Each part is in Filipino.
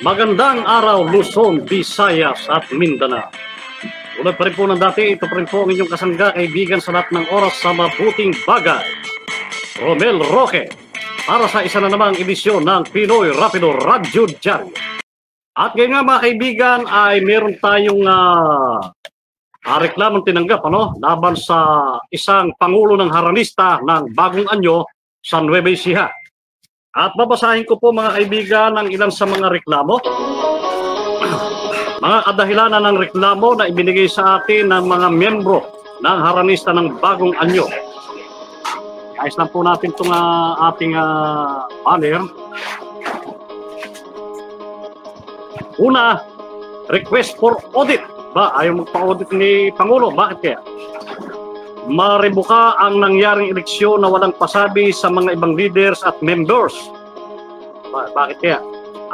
Magandang araw, Luzon, Visayas at Mindanao. Ulad pa rin po ng dati, ito pa rin po ang inyong kasangga, kaibigan sa lahat ng oras sa mabuting bagay. Romel Roque, para sa isa na namang edisyon ng Pinoy Rapido Radyo Diario. At ngayon nga mga kaibigan ay meron tayong reklamong tinanggap laban sa isang pangulo ng Haranista ng Bagong Anyo sa Nueva Ecija. At babasahin ko po mga kaibigan ang ilan sa mga reklamo. Mga kadahilanan ng reklamo na ibinigay sa atin ng mga miyembro ng Haranista ng Bagong Anyo. Ayos lang po natin itong ating banner. Una, request for audit. Ayaw magpa-audit ni Pangulo. Bakit kaya? Maribuka ang nangyaring eleksyon na walang pasabi sa mga ibang leaders at members. Bakit kaya?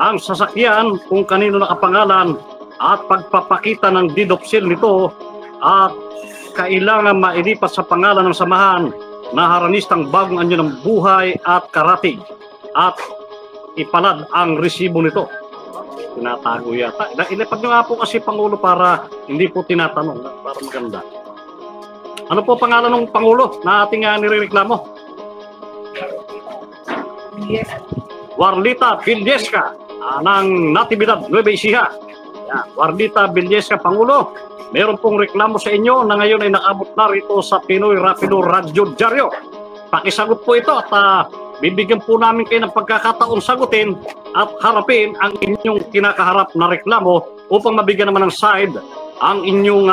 Ang sasakyan kung kanino nakapangalan at pagpapakita ng deed of sale nito at kailangan mailipat sa pangalan ng samahan na Haranistang Bagong Anyo ng Buhay at Karatig at ipalad ang resibo nito. Tinatago yata. Ilipat nyo nga po kasi Pangulo para hindi po tinatanong, para maganda. Ano po pangalan ng Pangulo na ating nirereklamo? Warlita Villesca ng Natividad, Nueva Ecija. Warlita Villesca, Pangulo, meron pong reklamo sa inyo na ngayon ay nakabot na rito sa Pinoy Rapido Radyo Diario. Pakisagot po ito at bibigyan po namin kayo ng pagkakataon sagutin at harapin ang inyong kinakaharap na reklamo upang mabigyan naman ng side ang inyong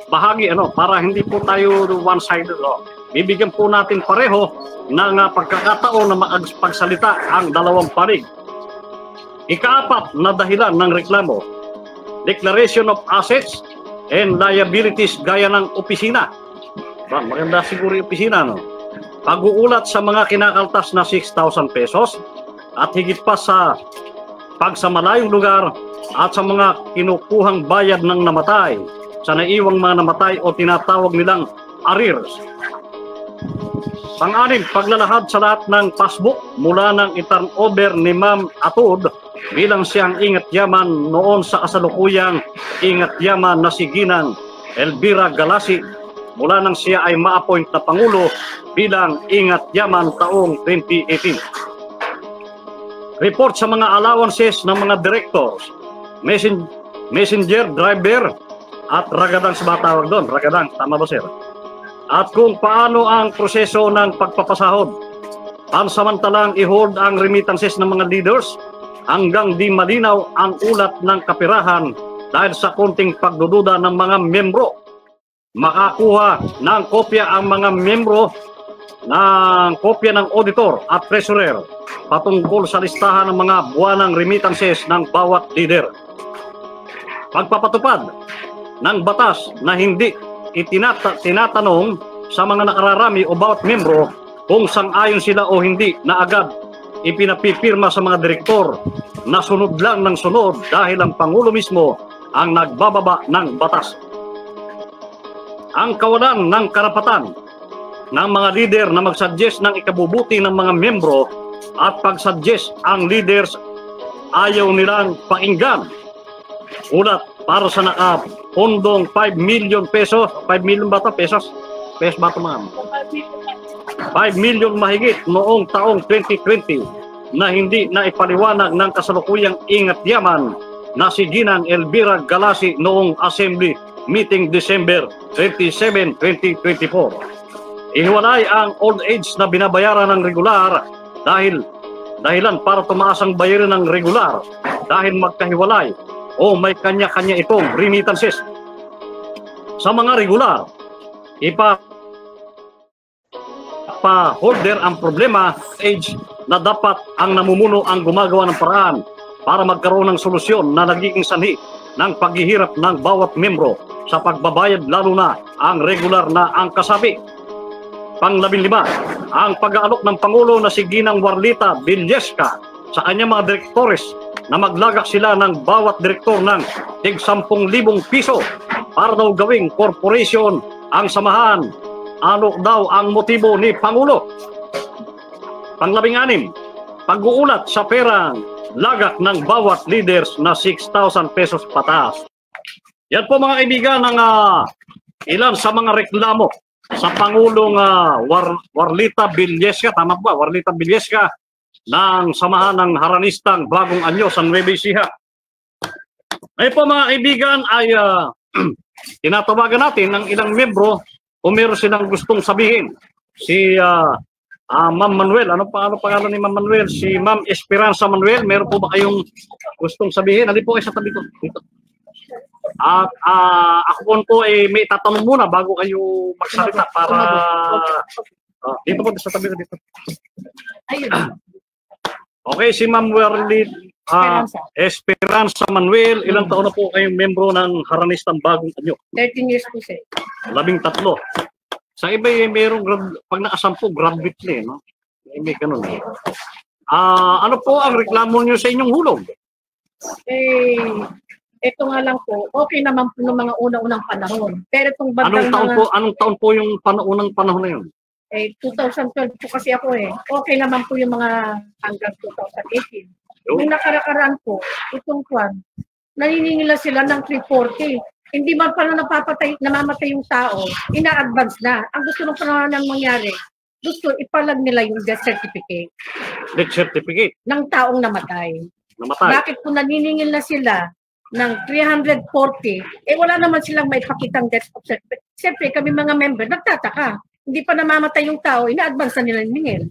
bahagi para hindi po tayo one-sided. Bibigyan po natin pareho ng pagkakataon na makapagsalita ang dalawang panig. Ikaapat na dahilan ng reklamo, declaration of assets and liabilities gaya ng opisina. Maganda siguro yung opisina, pag-uulat sa mga kinakaltas na 6,000 pesos at higit pa sa pagsamalayong lugar at sa mga kinukuhang bayad ng namatay sa naiwang mga namatay o tinatawag nilang arrears. Pang-anim, paglalahad sa lahat ng passbook mula ng i-turnover ni Ma'am Atud bilang siyang ingat yaman noon sa kasalukuyang ingat yaman na si Ginang Elvira Galasi mula nang siya ay ma-appoint na Pangulo bilang ingat yaman taong 2018. Report sa mga allowances ng mga directors, messenger driver, at ragadang sa mga tawag doon. Ragadang, tama ba sir? At kung paano ang proseso ng pagpapasahod. Pansamantalang i-hold ang remittances ng mga leaders hanggang di malinaw ang ulat ng kapirahan dahil sa konting pagdududa ng mga membro. Makakuha ng kopya ang mga membro ng kopya ng auditor at treasurer patungkol sa listahan ng mga buwanang remittances ng bawat leader. Pagpapatupad ng batas na hindi tinatanong sa mga nakararami o bawat membro kung sang-ayon sila o hindi na agad ipinapipirma sa mga direktor na sunod lang ng sunod dahil ang Pangulo mismo ang nagbababa ng batas. Ang kawalan ng karapatan ng mga leader na mag-suggest ng ikabubuti ng mga membro at pag-suggest ang leaders ayaw nilang pakinggan. Ulat para sa nakapondong 5 million pesos. 5 million ba ito? Pesos? Pesos ba ito mga? 5 million mahigit noong taong 2020 na hindi na ipaliwanag ng kasalukuyang ingat yaman na si Ginang Elvira Galasi noong Assembly Meeting December 27, 2024. Ihiwalay ang old age na binabayaran ng regular dahilan para tumaas ang bayarin ng regular dahil magkahiwalay o may kanya-kanya itong remittances. Sa mga regular, ipa-holder ang problema age na dapat ang namumuno ang gumagawa ng paraan para magkaroon ng solusyon na nagiging sanhi ng paghihirap ng bawat membro sa pagbabayad lalo na ang regular na ang kasapi. Pang-15, ang pag-aalok ng Pangulo na si Ginang Warlita Villesca sa kanyang mga direktores na maglagak sila ng bawat direktor ng tig 10,000 piso para daw gawing corporation ang samahan. Ano daw ang motibo ni Pangulo? Pang-16, pag-uulat sa perang lagak ng bawat leaders na 6,000 pesos pataas. Yan po mga kaibigan ang ilan sa mga reklamo sa Pangulong Warlita Villesca, tama ba? Warlita Villesca ng Samahan ng Haranistang Bagong Anyo sa Nueva Ecija. Ngayon po mga kaibigan ay tinatawagan natin ng ilang membro kung meron silang gustong sabihin. Si Ma'am Manuel, ano pangalan ni Ma'am Manuel? Si Ma'am Esperanza Manuel, meron po ba kayong gustong sabihin? Halip po kayo sa tabi ko. Dito. At ako po may tatanong muna bago kayo magsalita para dito po sa tabi ko dito. Okay, si Ma'am Esperanza Manuel, ilang taon na po kayong membro ng Haranistang Bagong Anyo? 13 years po, sir. 13. Sa iba mayroong pag nakasampu, graduate na no? May ganun. Ano po ang reklamo niyo sa inyong hulog? Ito nga lang po, okay naman po ng mga unang-unang panahon. Pero itong bandang anong taon po yung unang panahon na yun? 2012 po kasi ako Okay naman po yung mga hanggang 2018. Yung nakarakaraan po, itong kwan, naniningila sila ng 340. Hindi man pala namamatay yung tao, ina-advance na. Ang gusto ng panahon ng mangyari, gusto ipalag nila yung death certificate. Death certificate? Ng taong namatay. Bakit po naniningil na sila ng 340, wala naman silang may pakitang death certificate. Siyempre, kami mga member, nagtataka. Hindi pa namamatay yung tao, ina-advance na nila ningil.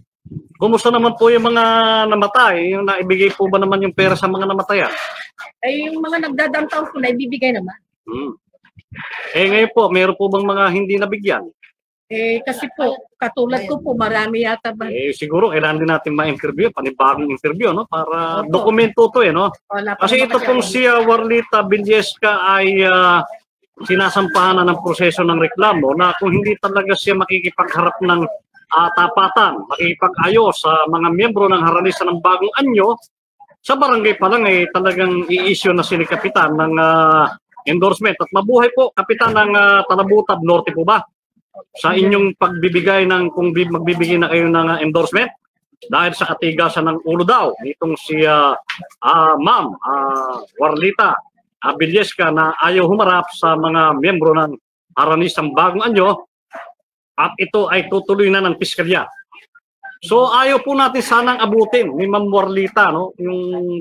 Kumusta naman po yung mga namatay? Yung naibigay po ba naman yung pera sa mga namataya? Yung mga nagdadaang taon po, naibibigay naman. Ngayon po, meron po bang mga hindi nabigyan? Kasi po, katulad ko po, marami yata ba? Siguro, kailangan din natin ma-interview, panibagong interview, no? Para dokumento to, no? Kasi ito pong si Warlita Villesca ay sinasampahan na ng proseso ng reklamo na kung hindi talaga siya makikipagharap ng tapatan, makikipag-ayos sa mga miyembro ng Haranista ng Bagong Anyo, sa barangay pa lang talagang i-issue na sila kapitan ng endorsement. At mabuhay po, kapitan ng Talabutab Norte po ba? Sa inyong pagbibigay kung magbibigay na kayo ng endorsement dahil sa katigasan ng ulo daw nitong si Ma'am Warlita Villesca na ayaw humarap sa mga miyembro ng Haranistang Bagong Anyo at ito ay tutuloy na ng piskalya. So ayaw po natin sanang abutin ni Ma'am Warlita, no?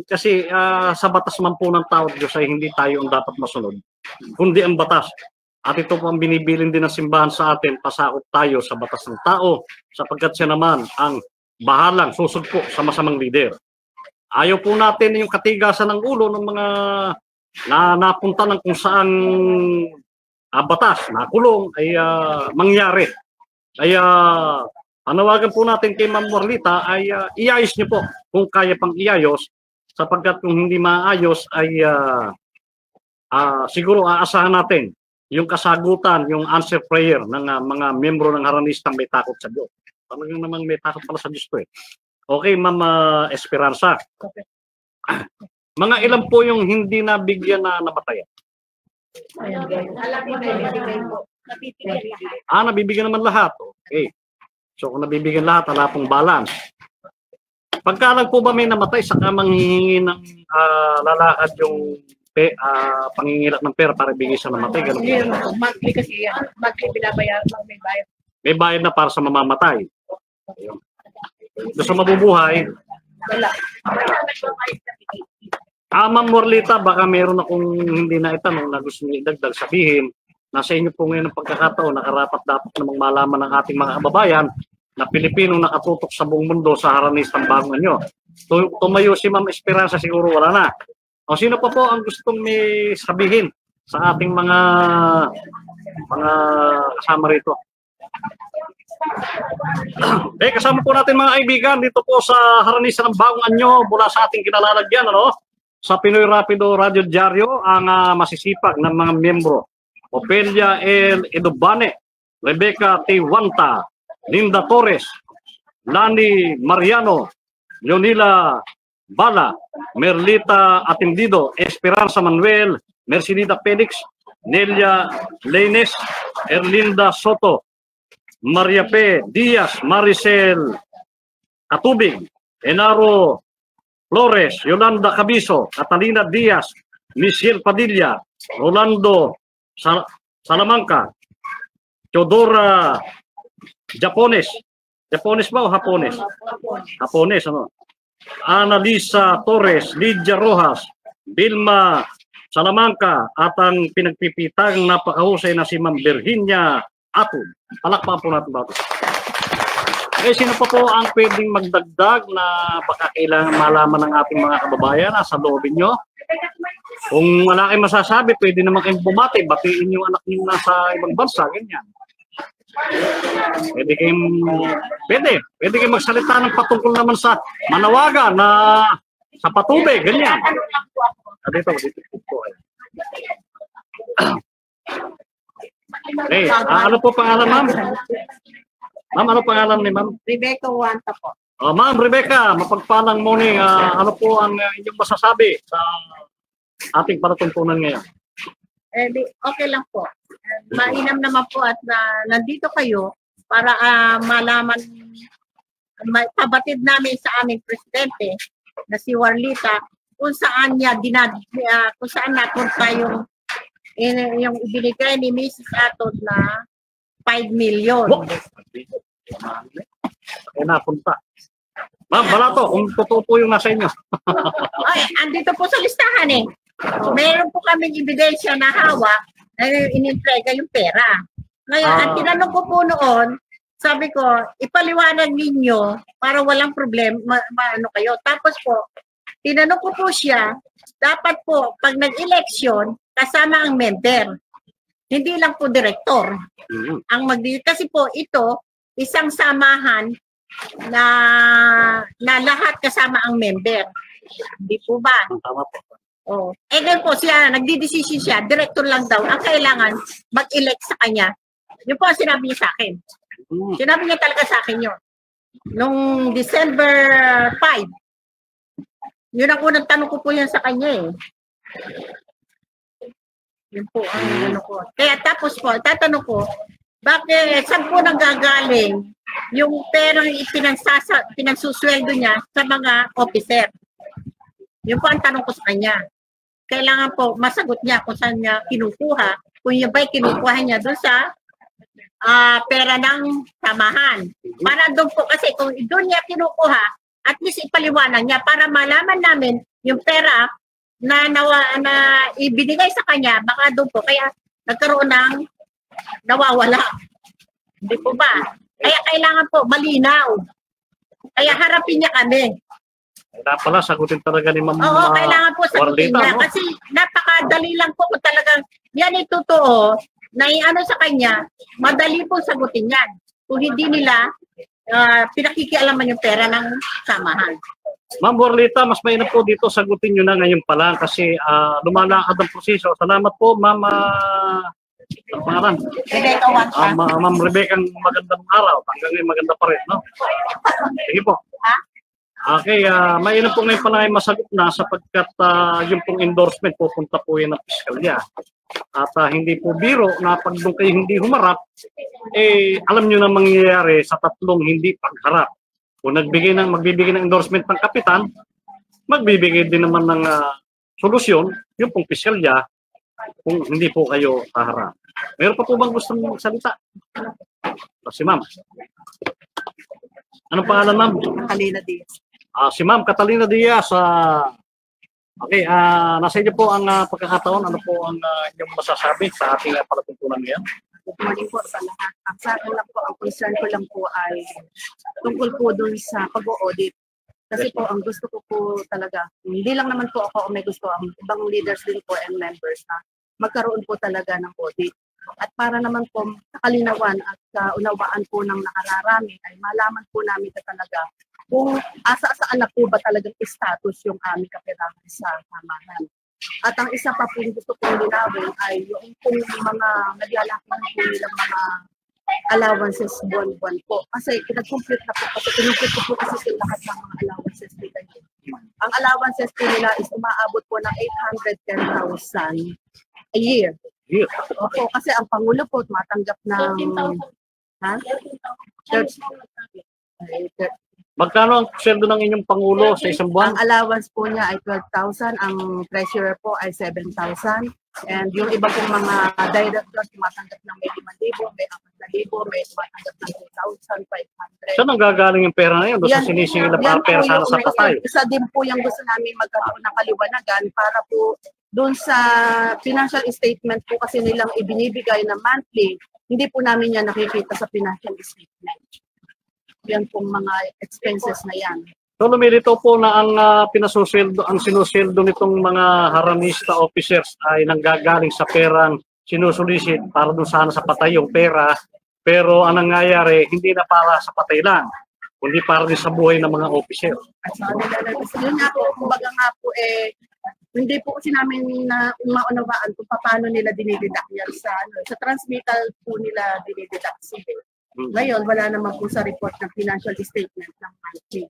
Kasi sa batas man po ng tao Diyos ay hindi tayo ang dapat masunod, kundi ang batas. At ito po ang binibilin din ng simbahan sa atin, pasakop tayo sa batas ng tao sapagkat siya naman ang bahalang susugpo sa masamang leader. Ayaw po natin yung katigasan ng ulo ng mga napunta ng kung saan batas, nakulong ay mangyari. Kaya panawagan po natin kay Ma'am Warlita ay iayos niyo po kung kaya pang iayos sapagkat kung hindi maayos ay siguro aasahan natin yung kasagutan, yung answer prayer ng mga membro ng Haranistang may takot sa Diyos. Talagang naman may takot pala sa Diyos to Okay, Ma'am Esperanza. Okay. Mga ilan po yung hindi nabigyan na namatayan? Nabibigyan naman lahat. Okay. So kung nabibigyan lahat, wala pong balance. Pagka po ba may namatay, saka manghihingi ng lalakad yung pangingilak ng pera para ibigay sa namatay? Ganun. Monthly kasi yan. Monthly binabayaran lang, may bayad. May bayad na para sa mamamatay. Doon sa mabubuhay, wala. Ma'am Warlita, baka meron akong hindi na itanong na gusto niyo idagdag, sabihin. Nasa inyo po ngayon ang pagkakataon, nakarapat-dapat namang malaman ng ating mga kababayan na Pilipino nakatutok sa buong mundo sa Haranistang Bagong Anyo. Tumayo si Ma'am Esperanza, siguro wala na. O sino pa po ang gustong may sabihin sa ating mga kasama rito? Kasama po natin mga kaibigan dito po sa Haranistang ng Bagong Anyo mula sa ating kinalalagyan, sa Pinoy Rapido Radio Diario, ang masisipag ng mga miyembro. Opelia L. Edobane, Rebecca T. Wanta, Linda Torres, Lani Mariano, Leonila Bala, Merlita Atendido, Esperanza Manuel, Mercinida Felix, Nelia Leines, Erlinda Soto, Maria P. Diaz, Maricel Katubig, Enaro Flores, Yolanda Cabiso, Catalina Diaz, Michelle Padilla, Rolando Salamanca, Teodora Japones. Japones ba o Hapones? Hapones, ano? Annalisa Torres, Lydia Rojas, Vilma Salamanca, at ang pinagpipitang napakahusay na si Ma'am Virginia Aton. Palakpakan po natin ba ito? Sino pa po ang pwedeng magdagdag na baka kailangan malaman ng ating mga kababayan sa loobin nyo? Kung wala kayong masasabi, pwede naman kayong bumati, batiin yung anak nyo nasa ibang bansa, ganyan. Pwede kayong magsalita ng patungkol naman sa manawagan na sa patubig, ganyan. Dito po. Ano po pangalan, ma'am? Ma'am, ano pangalan ni ma'am? Rebecca Wanta po. Ma'am Rebecca, mapagpalang morning. Ano po ang inyong masasabi sa ating panatuntunan ngayon? Okay lang po. Mainam naman po at nandito kayo para malaman, pabatid namin sa aming presidente na si Warlita kung saan niya kung saan napunta yung ibinigay ni Mrs. Aton na 5 million. Napunta. Ma'am, Balato, kung totoo po yung nasa inyo. Ay, andito po sa listahan eh. Meron po kaming ebidensya na hawak na inintrega yung pera. Ngayon, ang tinanong ko po noon, sabi ko, ipaliwanag ninyo para walang problema, ano kayo. Tapos po, tinanong ko po siya, dapat po, pag nag-election, kasama ang member. Hindi lang po direktor. Ang kasi po ito, isang samahan na lahat kasama ang member. Hindi po ba? Tama po. Oh. Ganun po siya, nagdidesisyon siya, director lang daw ang kailangan mag-elect sa kanya. Yun po ang sinabi niya sa akin. Sinabi niya talaga sa akin yun. Nung December 5, yun ang unang tanong ko po yan sa kanya eh. Yun po ang ano ko. Kaya tapos po, tatanong ko, bakit, saan po nanggagaling yung perang pinagsusweldo niya sa mga officer? Yun po ang tanong ko sa kanya. Kailangan po masagot niya kung saan niya kinukuha, kung yung ba'y kinukuha niya doon sa pera ng samahan. Para doon po, kasi kung doon niya kinukuha, at least ipaliwanag niya para malaman namin yung pera na ibinigay sa kanya, baka doon po, kaya nagkaroon ng nawawala. Hindi po ba? Kaya kailangan po malinaw. Kaya harapin niya kami. Kaya pala, sagutin talaga ni Ma'am Oo, kailangan po sagutin Warlita, niya. no? Kasi napakadali lang po kung talagang yan ay totoo na ano sa kanya, madali po sagutin yan. Kung hindi nila pinakikialaman yung pera ng samahan. Ma'am Warlita, mas mainam po dito, sagutin nyo na ngayon pa lang kasi lumalakad ang proseso. Salamat po, Ma'am Rebecca Wanta. Ma'am Rebecca, magandang araw. Hanggang ngayon maganda pa rin, no? Sige po. Okay, mainam po ngayon pala ay masagot na sapagkat yung pong endorsement pupunta po yan ng piskalya. At hindi po biro na pag doon kayo hindi humarap, alam nyo na mangyayari sa tatlong hindi pagharap. Kung magbibigay ng endorsement ng kapitan, magbibigay din naman ng solusyon, yung pong piskalya, kung hindi po kayo haharap. Meron pa po bang gustong magsalita? Si ma'am. Anong pangalan, ma'am? Catalina Diaz. Si Ma'am Catalina Diaz. Okay, nasa inyo po ang pagkakataon. Ano po ang inyong masasabi sa ating palatuntunan ngayon? Good morning po sa lahat. Ang sa akin lang po, ang concern ko lang po ay tungkol po dun sa pag-audit. Kasi po, ang gusto ko po talaga, hindi lang naman po ako may gusto, ang ibang leaders din po and members na magkaroon po talaga ng audit. At para naman po kalinawan at unawaan po ng nakararami ay malaman po namin na talaga kung asa-asaan na po ba talagang status yung aming kaperahan sa samahan. At ang isa pa po gusto kong linawin ay yung kung mga naglalakihan po nilang mga allowances buwan-buwan po. Kasi pinag-complete na po kasi pinag-complete po kasi sila lahat ng mga allowances nila. Ang allowances po nila is umaabot po ng 810,000 a year. Opo, kasi ang Pangulo po tumatanggap ng Magkano ang sweldo ng inyong Pangulo sa isang buwan? Ang allowance po niya ay 12,000, ang treasurer po ay 7,000, and yung iba pong mga directors tumatanggap ng may 5,000, may 4,000, may tumatanggap ng 2,500. Saan ang gagaling yung pera na yun? Doon sa sinisingil na para pera sana sa patay. Isa din po yung gusto namin magkaroon ng kaliwanagan para po doon sa financial statement po kasi nilang ibinibigay na monthly, hindi po namin yan nakikita sa financial statement. Yan pong mga expenses na yan. So lumilito po na ang ang sinuseldo nitong mga haramista officers ay nanggagaling sa perang sinusulisit para doon sana sa patay yung pera. Pero ang nangyayari, hindi na para sa patay lang, kundi para din sa buhay ng mga officer. At sa yun nga po, kumbaga nga po hindi po kasi namin na maunawaan kung paano nila dinideduct yan sa transmittal po nila dinideduct sila. Ngayon, wala naman po sa report ng financial statement ng monthly.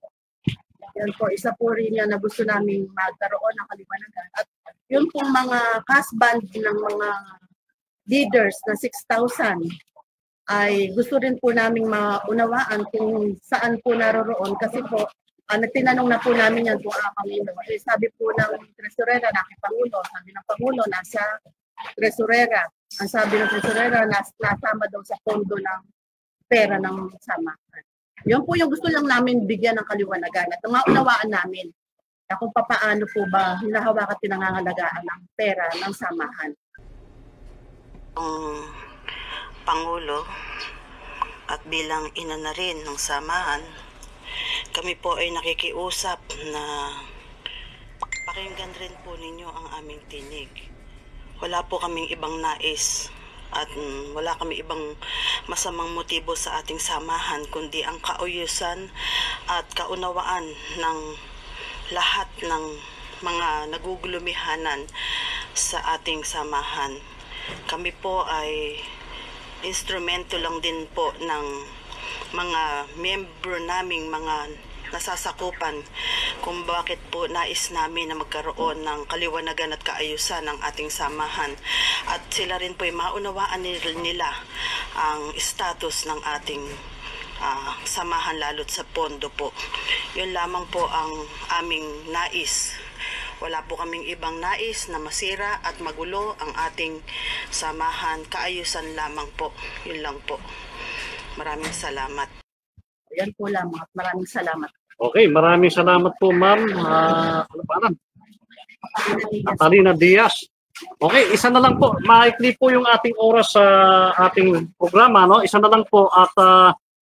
Yan po, isa po rin yan na gusto namin magkaroon ng kaliwanagan. At yun pong mga cash band ng mga leaders na 6,000 ay gusto rin po namin maunawaan kung saan po naroroon. Kasi po, tinanong na po namin yan kung Pangulo. Sabi po ng tresurera na Pangulo, sabi ng Pangulo nasa tresurera. Ang sabi ng tresurera nasama daw sa pondo ng pera ng samahan. Yun po yung gusto lang namin bigyan ng kaliwanagan at maunawaan namin na kung paano po ba hinahawakan at pinangangalagaan ng pera ng samahan. Pangulo at bilang ina na rin ng samahan, kami po ay nakikiusap na pakinggan rin po ninyo ang aming tinig. Wala po kaming ibang nais at wala kami ibang masamang motibo sa ating samahan kundi ang kauyusan at kaunawaan ng lahat ng mga nagugulumihanan sa ating samahan. Kami po ay instrumento lang din po ng mga miyembro naming mga nasasakupan kung bakit po nais namin na magkaroon ng kaliwanagan at kaayusan ng ating samahan. At sila rin po ay maunawaan nila ang status ng ating samahan lalo't sa pondo po. Yun lamang po ang aming nais. Wala po kaming ibang nais na masira at magulo ang ating samahan. Kaayusan lamang po. Yun lang po. Maraming salamat. Yan po lamang at maraming salamat. Okay, maraming salamat po ma'am. Ano pa lang? Catalina Diaz. Okay, isa na lang po. Maikli po yung ating oras sa ating programa, no? Isa na lang po at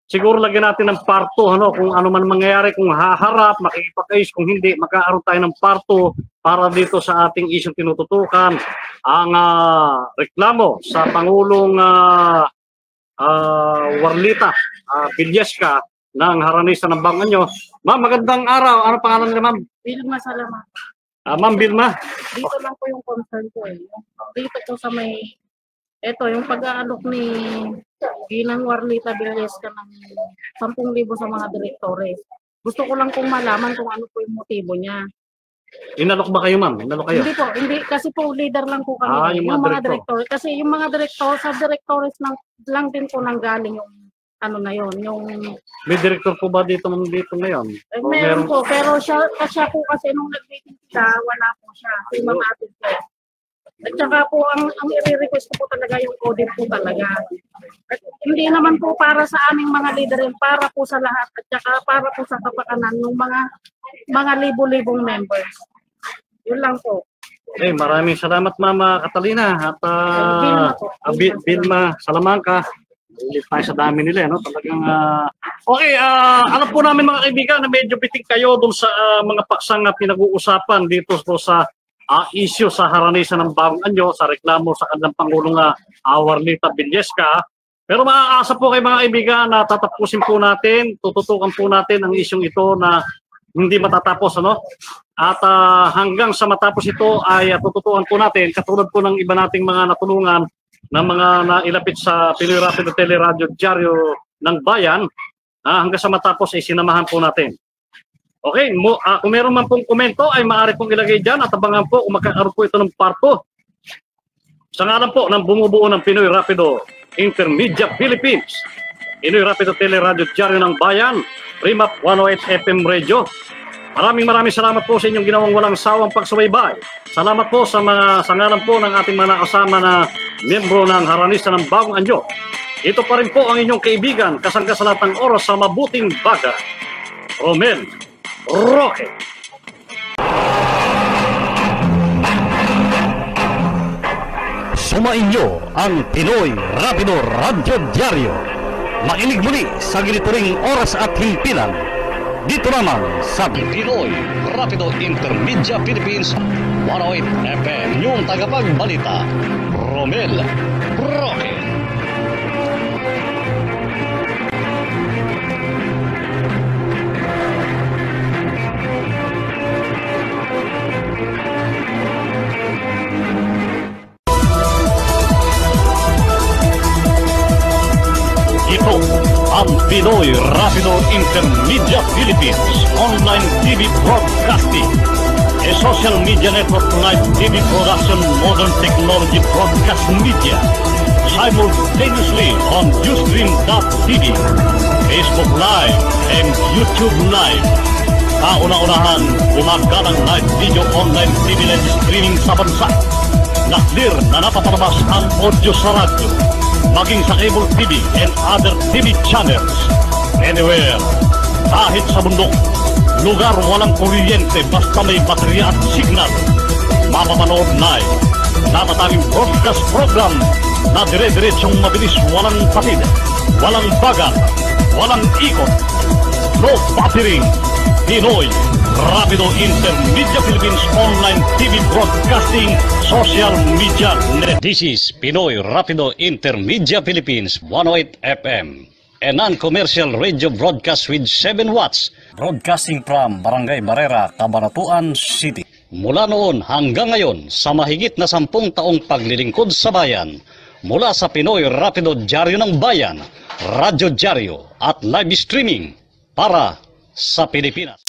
siguro lagyan natin ng part 2, ano, kung ano man mangyayari, kung haharap, makikipag-ayos, kung hindi, magkakaroon tayo ng part 2 para dito sa ating isyong tinututukan, ang reklamo sa Pangulong Warlita Villaesca ng haranisa ng Banganyo. Ma'am, magandang araw. Ano pangalan nila, ma'am? Vilma, salamat. Ma'am Vilma. Dito lang po yung concern ko eh. Dito po sa may, eto, yung pag-aalok ni Ginang Warlita Villaesca ng 10,000 sa mga direktores. Gusto ko lang kung malaman kung ano po yung motibo niya. Inalok ba kayo, ma'am? Inalok kayo? Hindi po, hindi. Kasi po leader lang po kami. Yung mga director. Kasi yung mga director, sa directors lang din po nanggaling yung ano na yon, yung... May director po ba dito ngayon? Meron po, pero siya po kasi nung nag-meeting sila, wala po siya. Si Ma'am Ate po. At saka po, ang i-request ko po talaga yung audit po talaga. At hindi naman po para sa aming mga leader, para po sa lahat. At saka para po sa kapakanan ng mga libo-libong members. Yun lang po. Okay, maraming salamat Mama Catalina at Vilma Salamanca. Ulit tayo sa dami nila, no? Talagang okay, alam po namin mga kaibigan na medyo bitig kayo dun sa mga paksang pinag-uusapan dito sa issue sa haranisa ng Banganyo, sa reklamo sa kanilang Pangulong Warlita Villaesca. Pero maaasa po kayo mga kaibigan na tatapusin po natin, tututukan po natin ang isyong ito na hindi matatapos, ano? At hanggang sa matapos ito ay tututukan po natin, katulad po ng iba nating mga natulungan ng mga nailapit sa Pinoy Rapido Teleradio Diaryo ng Bayan, hanggang sa matapos ay sinamahan po natin. Okay, kung meron man pong komento ay maaari pong ilagay dyan at abangan po kung magkakaroon po ito ng part 2. Sa ngalan po ng bumubuo ng Pinoy Rapido Intermedia Philippines, Pinoy Rapido Teleradyo Diaryo ng Bayan, Primap 108 FM Radio. Maraming salamat po sa inyong ginawang walang sawang pagsubaybay. Salamat po sa ngalan po ng ating mga kasama na miyembro ng Haranista ng Bagong Anyo. Ito pa rin po ang inyong kaibigan, kasangga sa lahat ng oras sa mabuting baga, Romel Roque. Sumainyo ang Pinoy Rapido Radyo Diaryo. Makinig muli sa ganito ring oras at himpilan. Dito naman sa Pinoy Rapido Intermedia Philippines 108 FM. Yung tagapagbalita, Romel Roque. Ito ang Pinoy Rapido Intermedia Philippines Online TV Broadcasting, a social media network live TV production, modern technology broadcast media, simultaneously on Ustream.tv, Facebook Live, and YouTube Live. Kauna-unahan, umagalang live video online TV live streaming sa bansa. Nakdir na napapalabas ang audio sa radyo, maging sa cable TV and other TV channels. Anywhere, kahit sa bundok, lugar walang kuryente basta may baterya at signal. Mapapanood live, natatanging broadcast program na dire-diretsong mabilis, walang patid, walang bagal, walang ikot, no buffering. Pinoy Rapido Intermedia Philippines Online TV Broadcasting Social Media Net. This is Pinoy Rapido Intermedia Philippines 108 FM, a non-commercial radio broadcast with 7 watts, broadcasting from Barangay Barrera, Cabanatuan City. Mula noon hanggang ngayon, sa mahigit na 10 taong paglilingkod sa bayan, mula sa Pinoy Rapido Diaryo ng Bayan, Radyo Diaryo at live streaming para sa Pilipinas.